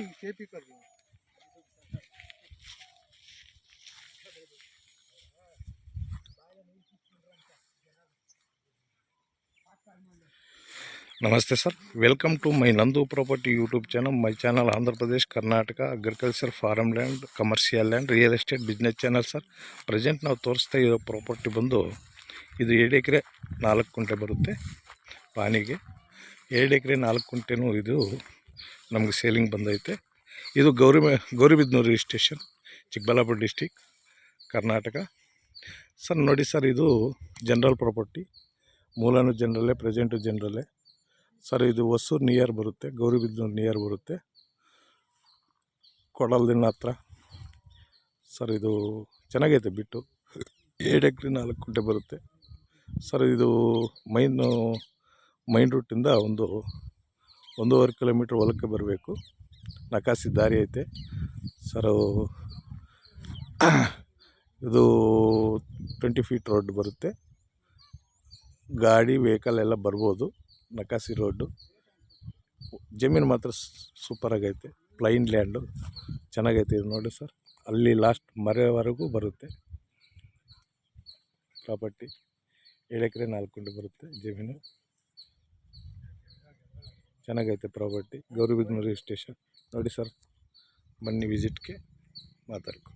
KP कर रहा हूँ। नमस्ते sir, welcome to my Nandu property YouTube channel. My channel Andhra Pradesh Karnataka agriculture farm land commercial land real estate business channel sir. Present ನಾವು ತೋರಿಸ್ತಾ ಇರೋ ಪ್ರಾಪರ್ಟಿ ಬಂದು ಇದು 7 ಎಕರೆ 4 ಕುಂಟೆ ಬರುತ್ತೆ ಪಾನಿಗೆ. 7 ಎಕರೆ 4 ಕುಂಟೆನೂ ಇದು ನಮಗೆ ಸೇಲಿಂಗ್ ಬಂದೈತೆ. ಇದು Gauribidanur station, Chikkaballapur district, Karnataka. Sir ನೋಡಿ ಸರ್, ಇದು ಜನರಲ್ ಪ್ರಾಪರ್ಟಿ. ಮೂಲನೂ ಜನರಲ್ಲೇ, ಪ್ರೆಸೆಂಟು ಜನರಲ್ಲೇ ಸರ್. ಇದು ಹೊಸೂರು ನಿಯರ್ ಬರುತ್ತೆ, ಗೌರಿಬಿದನೂರು ನಿಯರ್ ಬರುತ್ತೆ, ಕೊಡಲ್ದಿನ ಹತ್ರ ಸರ್. ಇದು ಚೆನ್ನಾಗೈತೆ ಬಿಟ್ಟು. 7 ಎಕರೆ 4 ಕುಂಟೆ ಬರುತ್ತೆ ಸರ್. ಇದು ಮೈನ್ ರೂಟಿಂದ ಒಂದು 1.5 ಕಿಲೋಮೀಟ್ರ್ ಹೊಲಕ್ಕೆ ಬರಬೇಕು. ನಕಾಸಿ ದಾರಿ ಐತೆ ಸರ್. ಇದು 20 ಫೀಟ್ ರೋಡ್ ಬರುತ್ತೆ. ಗಾಡಿ ವೆಹಿಕಲ್ ಎಲ್ಲ ಬರ್ಬೋದು. ನಕಾಸಿ ರೋಡು. ಜಮೀನು ಮಾತ್ರ ಸೂಪರ್ ಆಗೈತೆ. ಪ್ಲೈನ್ ಲ್ಯಾಂಡು ಚೆನ್ನಾಗೈತೆ. ಇದು ನೋಡಿ ಸರ್, ಅಲ್ಲಿ ಲಾಸ್ಟ್ ಮರೆವರೆಗೂ ಬರುತ್ತೆ ಪ್ರಾಪರ್ಟಿ. 7 ಎಕರೆ 4 ಕುಂಟೆ ಬರುತ್ತೆ ಜಮೀನು. ಚೆನ್ನಾಗೈತೆ ಪ್ರಾಪರ್ಟಿ. ಗೌರಿಬಿದನೂರು ಸ್ಟೇಷನ್ ನೋಡಿ ಸರ್, ಬನ್ನಿ ವಿಸಿಟ್ಗೆ ಮಾತಾಡ್ಕೊ.